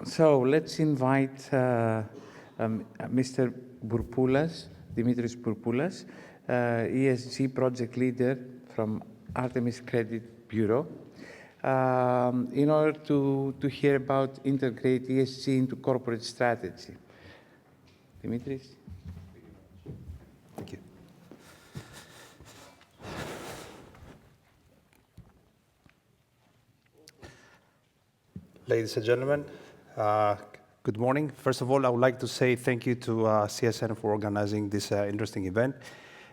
So let's invite Mr. Bourpoulas, Dimitrios Bourpoulas, ESG project leader from Artemis Credit Bureau, in order to hear about integrate ESG into corporate strategy. Dimitrios? Thank you. Ladies and gentlemen, good morning. First of all, I would like to say thank you to CSN for organizing this interesting event,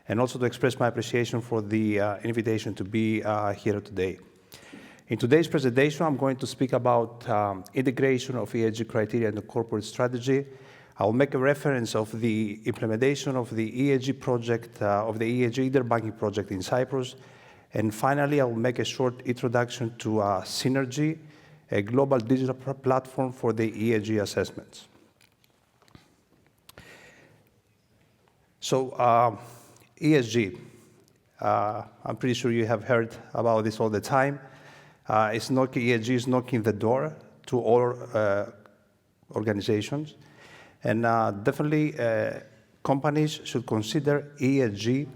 and also to express my appreciation for the invitation to be here today. In today's presentation, I'm going to speak about integration of ESG criteria in the corporate strategy. I will make a reference of the implementation of the ESG project, of the ESG interbanking project in Cyprus. And finally, I will make a short introduction to Synergy, a global digital platform for the ESG assessments. So, ESG, I'm pretty sure you have heard about this all the time. ESG is knocking the door to all organizations. And definitely, companies should consider ESG,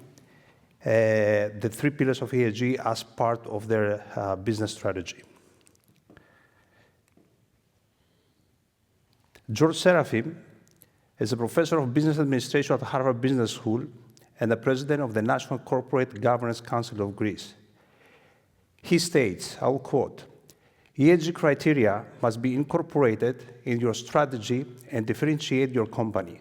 the 3 pillars of ESG, as part of their business strategy. George Seraphim is a professor of business administration at Harvard Business School and the president of the National Corporate Governance Council of Greece. He states, I will quote, "ESG criteria must be incorporated in your strategy and differentiate your company.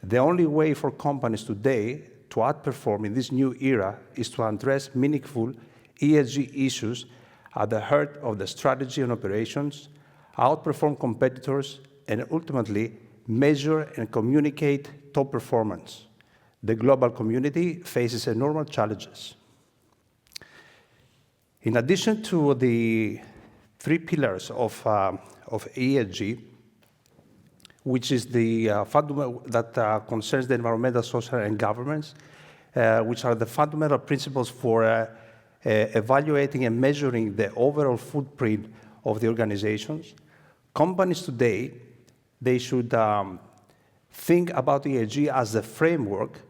The only way for companies today to outperform in this new era is to address meaningful ESG issues at the heart of the strategy and operations, outperform competitors, and ultimately measure and communicate top performance. The global community faces enormous challenges." In addition to the 3 pillars of ESG, which is the fundamental that concerns the environmental, social, and governance, which are the fundamental principles for evaluating and measuring the overall footprint of the organizations, companies today, they should think about ESG as a framework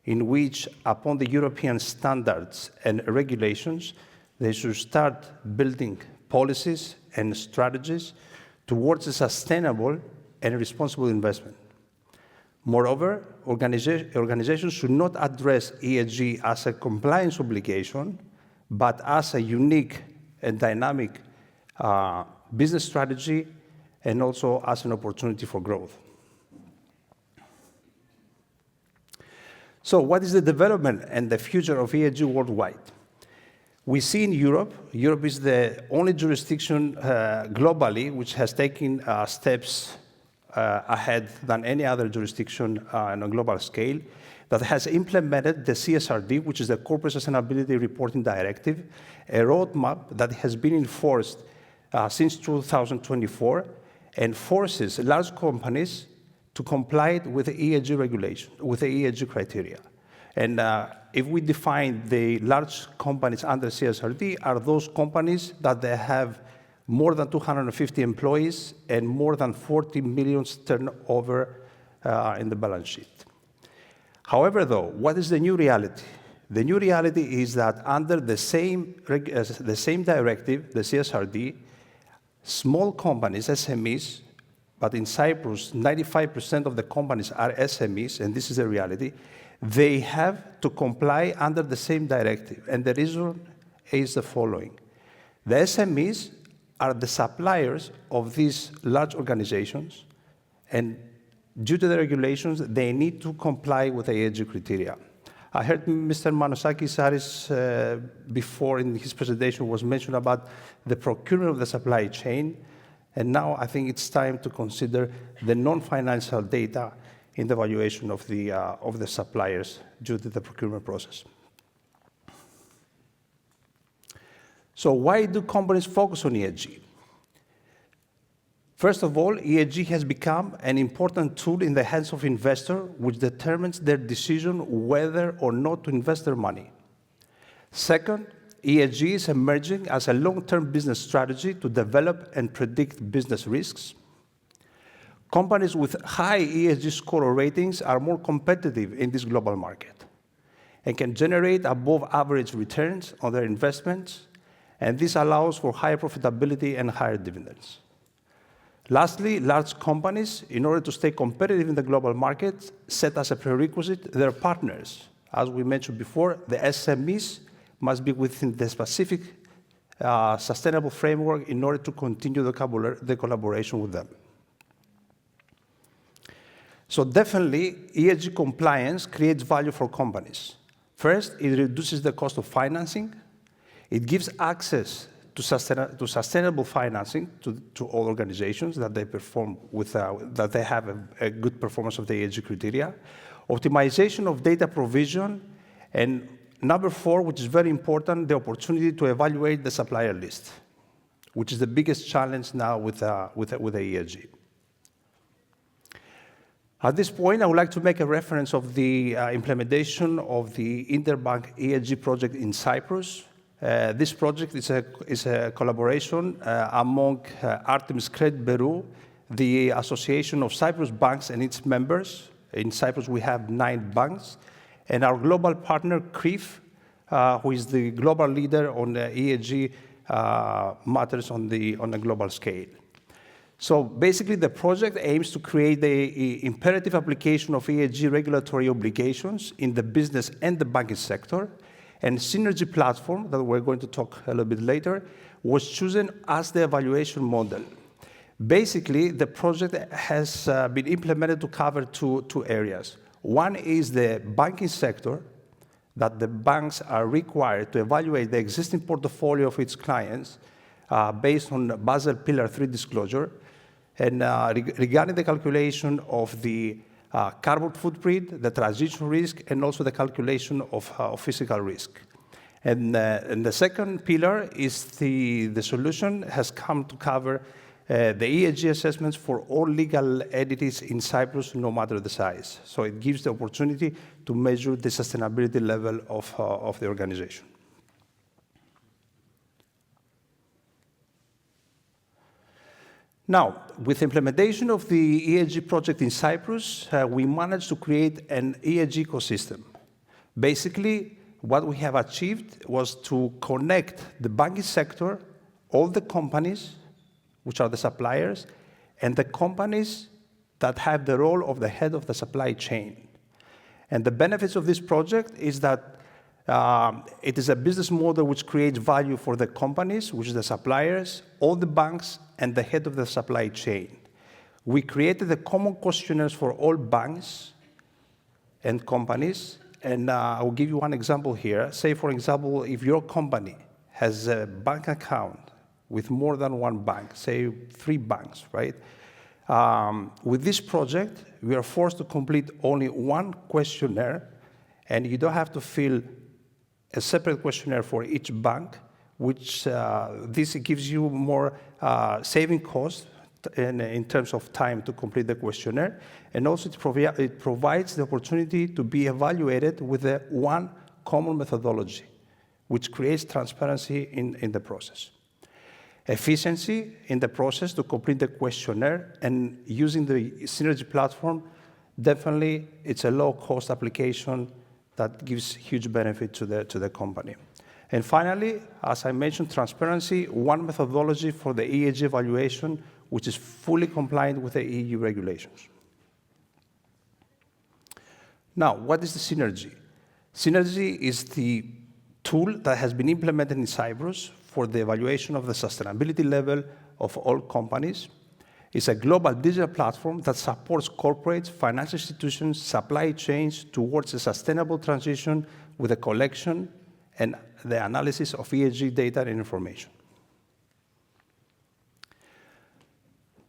in which, upon the European standards and regulations, they should start building policies and strategies towards a sustainable and responsible investment. Moreover, organizations should not address ESG as a compliance obligation, but as a unique and dynamic business strategy, and also as an opportunity for growth. So what is the development and the future of ESG worldwide? We see in Europe is the only jurisdiction globally which has taken steps ahead than any other jurisdiction on a global scale, that has implemented the CSRD, which is the Corporate Sustainability Reporting Directive, a roadmap that has been enforced since 2024, and forces large companies to comply with the ESG regulation, with the ESG criteria. And if we define the large companies under CSRD, are those companies that they have more than 250 employees and more than 40 million turnover in the balance sheet. However, though, what is the new reality? The new reality is that under the same directive, the CSRD, small companies, SMEs, but in Cyprus, 95% of the companies are SMEs, and this is the reality, they have to comply under the same directive. And the reason is the following. The SMEs are the suppliers of these large organizations, and due to the regulations, they need to comply with the ESG criteria. I heard Mr. Manosakis Aris before in his presentation was mentioned about the procurement of the supply chain, and now I think it's time to consider the non-financial data in the evaluation of the suppliers due to the procurement process. So why do companies focus on ESG? First of all, ESG has become an important tool in the hands of investors, which determines their decision whether or not to invest their money. Second, ESG is emerging as a long-term business strategy to develop and predict business risks. Companies with high ESG score or ratings are more competitive in this global market and can generate above average returns on their investments, and this allows for higher profitability and higher dividends. Lastly, large companies, in order to stay competitive in the global market, set as a prerequisite their partners. As we mentioned before, the SMEs must be within the specific sustainable framework in order to continue the collaboration with them. So definitely, ESG compliance creates value for companies. First, it reduces the cost of financing. It gives access to sustainable financing to all organizations that they perform with, that they have a good performance of the ESG criteria. Optimization of data provision, and number 4, which is very important, the opportunity to evaluate the supplier list, which is the biggest challenge now with the ESG. At this point, I would like to make a reference of the implementation of the Interbank ESG project in Cyprus. This project is a collaboration among Artemis Credit Bureau, the Association of Cyprus Banks and its members. In Cyprus, we have 9 banks, and our global partner, CRIF, who is the global leader on the ESG matters on a global scale. So basically, the project aims to create the imperative application of ESG regulatory obligations in the business and the banking sector, and Synesgy platform, that we're going to talk a little bit later, was chosen as the evaluation model. Basically, the project has been implemented to cover two areas. One is the banking sector, that the banks are required to evaluate the existing portfolio of its clients based on Basel Pillar 3 disclosure, and regarding the calculation of the carbon footprint, the transition risk, and also the calculation of physical risk. And the second pillar is the solution has come to cover the ESG assessments for all legal entities in Cyprus, no matter the size. So it gives the opportunity to measure the sustainability level of the organization. Now, with implementation of the ESG project in Cyprus, we managed to create an ESG ecosystem. Basically, what we have achieved was to connect the banking sector, all the companies, which are the suppliers, and the companies that have the role of the head of the supply chain. And the benefits of this project is that it is a business model which creates value for the companies, which is the suppliers, all the banks, and the head of the supply chain. We created the common questionnaires for all banks and companies, and I will give you one example here. Say, for example, if your company has a bank account with more than one bank, say 3 banks, right? With this project, we are forced to complete only one questionnaire, and you don't have to fill a separate questionnaire for each bank, which this gives you more saving costs in terms of time to complete the questionnaire, and also it provides the opportunity to be evaluated with a one common methodology, which creates transparency in the process. Efficiency in the process to complete the questionnaire, and using the Synesgy platform, definitely it's a low-cost application that gives huge benefit to the company. And finally, as I mentioned, transparency, one methodology for the ESG evaluation, which is fully compliant with the EU regulations. Now, what is the Synesgy? Synesgy is the tool that has been implemented in Cyprus for the evaluation of the sustainability level of all companies. It's a global digital platform that supports corporates, financial institutions, supply chains towards a sustainable transition with the collection and the analysis of ESG data and information.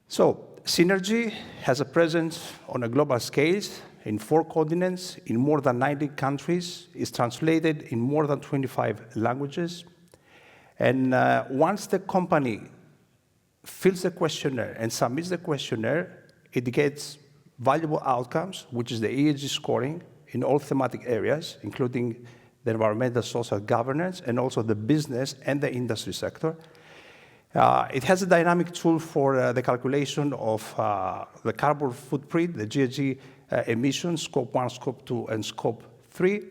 So, Synesgy has a presence on a global scale in 4 continents, in more than 90 countries, is translated in more than 25 languages. And once the company fills the questionnaire and submits the questionnaire, it gets valuable outcomes, which is the ESG scoring in all thematic areas, including the environmental, social governance, and also the business and the industry sector. It has a dynamic tool for the calculation of the carbon footprint, the GHG emissions, Scope 1, Scope 2, and Scope 3.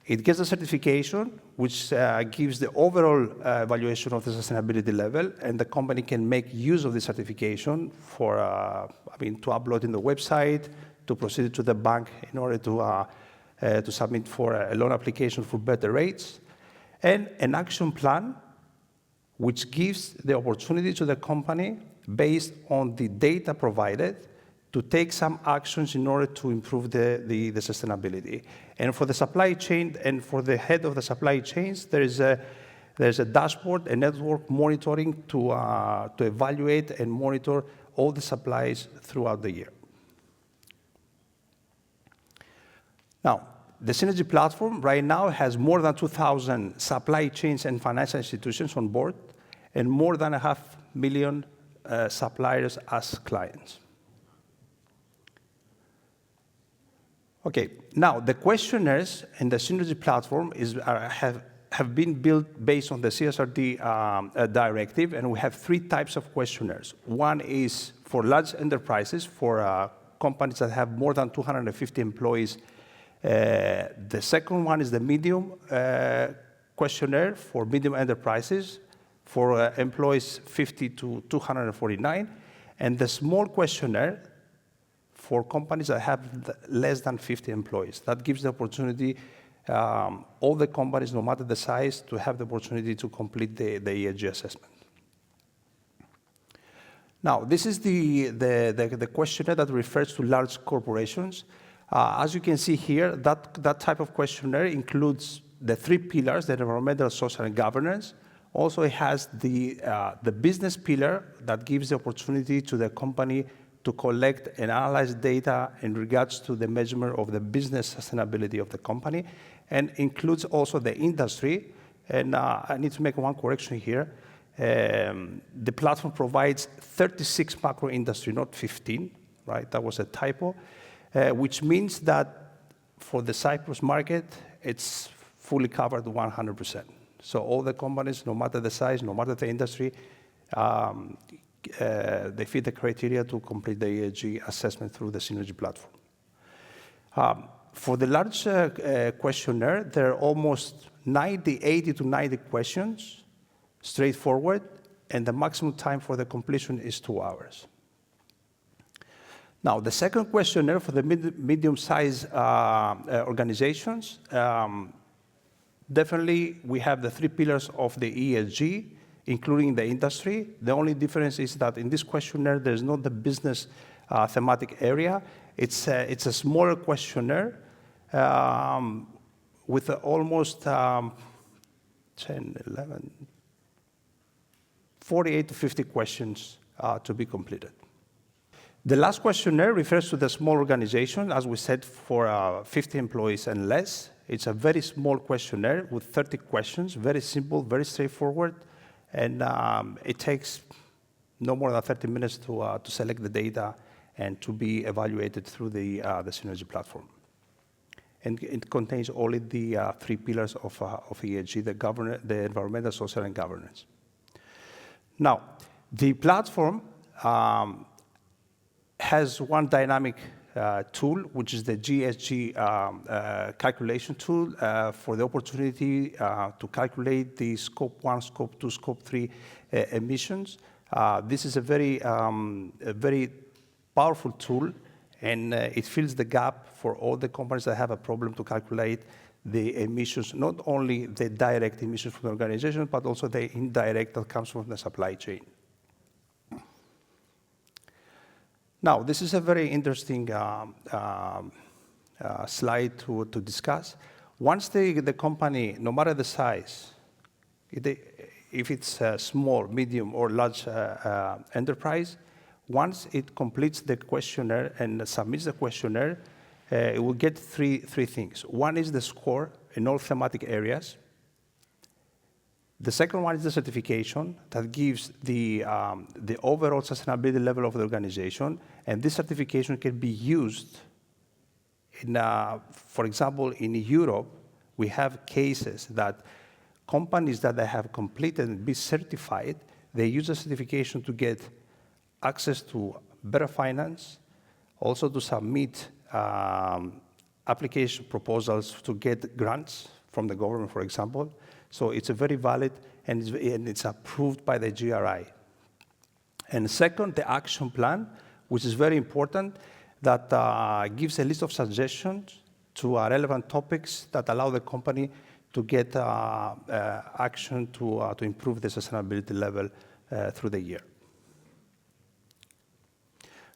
It gets a certification, which gives the overall evaluation of the sustainability level, and the company can make use of the certification for, to upload in the website, to proceed to the bank in order to submit for a loan application for better rates, and an action plan, which gives the opportunity to the company, based on the data provided, to take some actions in order to improve the sustainability. And for the supply chain and for the head of the supply chains, there's a dashboard, a network monitoring to evaluate and monitor all the supplies throughout the year. Now, the Synesgy platform right now has more than 2,000 supply chains and financial institutions on board, and more than 500,000 suppliers as clients. Okay, now the questionnaires in the Synesgy platform have been built based on the CSRD directive, and we have 3 types of questionnaires. One is for large enterprises, for companies that have more than 250 employees. The second one is the medium questionnaire for medium enterprises, for employees 50 to 249, and the small questionnaire for companies that have less than 50 employees. That gives the opportunity, all the companies, no matter the size, to have the opportunity to complete the ESG assessment. Now, this is the questionnaire that refers to large corporations. As you can see here, that type of questionnaire includes the 3 pillars, the environmental, social, and governance. Also, it has the business pillar that gives the opportunity to the company to collect and analyze data in regards to the measurement of the business sustainability of the company, and includes also the industry. And I need to make one correction here. The platform provides 36 macro industry, not 15, right? That was a typo, which means that for the Cyprus market, it's fully covered 100%. So all the companies, no matter the size, no matter the industry, they fit the criteria to complete the ESG assessment through the Synesgy platform. For the large questionnaire, there are almost 80 to 90 questions, straightforward, and the maximum time for the completion is 2 hours. Now, the second questionnaire for the medium-sized organizations, definitely we have the 3 pillars of the ESG, including the industry. The only difference is that in this questionnaire, there's not the business thematic area. It's a smaller questionnaire with almost 48 to 50 questions to be completed. The last questionnaire refers to the small organization, as we said, for 50 employees and less. It's a very small questionnaire with 30 questions, very simple, very straightforward, and it takes no more than 30 minutes to select the data and to be evaluated through the Synesgy platform. And it contains only the 3 pillars of ESG, the environmental, social, and governance. Now, the platform has one dynamic tool, which is the GHG calculation tool for the opportunity to calculate the Scope 1, Scope 2, Scope 3 emissions. This is a very powerful tool, and it fills the gap for all the companies that have a problem to calculate the emissions, not only the direct emissions from the organization, but also the indirect that comes from the supply chain. Now, this is a very interesting slide to discuss. Once the company, no matter the size, if it's a small, medium, or large enterprise, once it completes the questionnaire and submits the questionnaire, it will get three things. One is the score in all thematic areas. The second one is the certification that gives the overall sustainability level of the organization, and this certification can be used in, for example, in Europe, we have cases that companies that they have completed and be certified, They use the certification to get access to better finance, also to submit application proposals to get grants from the government, for example. So it's a very valid, and it's approved by the GRI. And second, the action plan, which is very important, that gives a list of suggestions to relevant topics that allow the company to get action to improve the sustainability level through the year.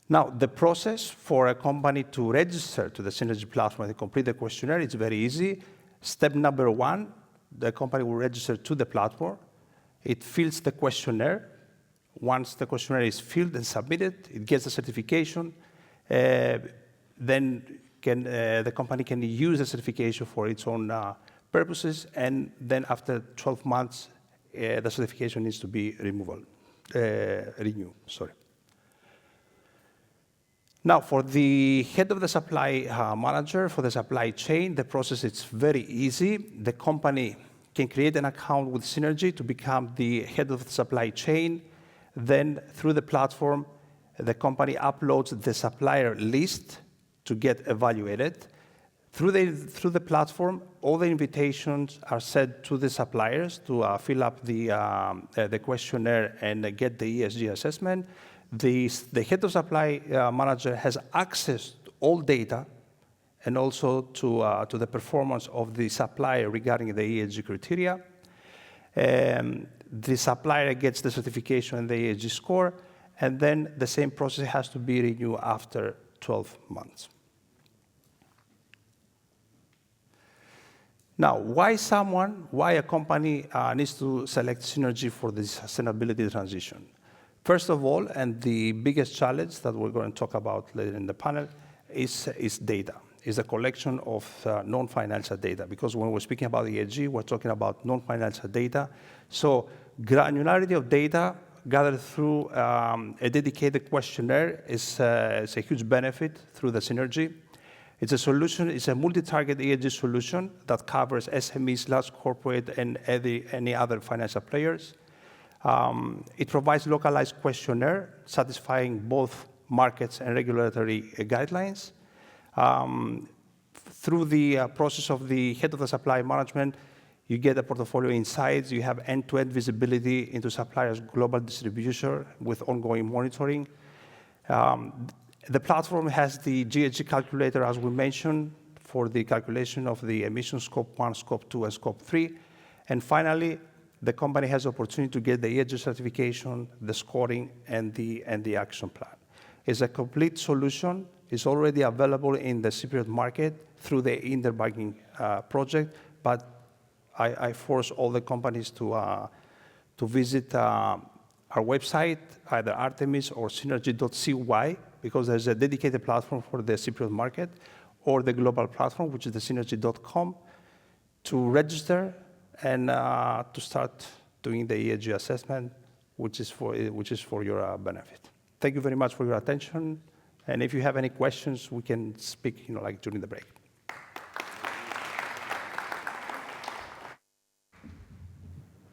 Now, the process for a company to register to the Synesgy platform and complete the questionnaire is very easy. Step number 1, the company will register to the platform. It fills the questionnaire. Once the questionnaire is filled and submitted, it gets the certification. Then the company can use the certification for its own purposes, and then after 12 months, the certification needs to be renewed. Now, for the head of the supply manager, for the supply chain, the process is very easy. The company can create an account with Synesgy to become the head of the supply chain. Then, through the platform, the company uploads the supplier list to get evaluated. Through the platform, all the invitations are sent to the suppliers to fill up the questionnaire and get the ESG assessment. The head of supply manager has access to all data and also to the performance of the supplier regarding the ESG criteria. The supplier gets the certification and the ESG score, and then the same process has to be renewed after 12 months. Now, why a company needs to select Synesgy for the sustainability transition? First of all, and the biggest challenge that we're going to talk about later in the panel, is data, is the collection of non-financial data. Because when we're speaking about ESG, we're talking about non-financial data. So granularity of data gathered through a dedicated questionnaire is a huge benefit through the Synesgy. It's a solution, it's a multi-target ESG solution that covers SMEs, large corporate, and any other financial players. It provides localized questionnaire satisfying both markets and regulatory guidelines. Through the process of the head of the supply management, you get a portfolio insights, you have end-to-end visibility into suppliers' global distribution with ongoing monitoring. The platform has the GHG calculator, as we mentioned, for the calculation of the emission scope 1, scope 2, and scope 3. And finally, the company has the opportunity to get the ESG certification, the scoring, and the action plan. It's a complete solution. It's already available in the Cypriot market through the interbanking project, but I force all the companies to visit our website, either Artemis or synergy.cy, because there's a dedicated platform for the Cypriot market, or the global platform, which is the synergy.com, to register and to start doing the ESG assessment, which is for your benefit. Thank you very much for your attention. And if you have any questions, we can speak, like during the break.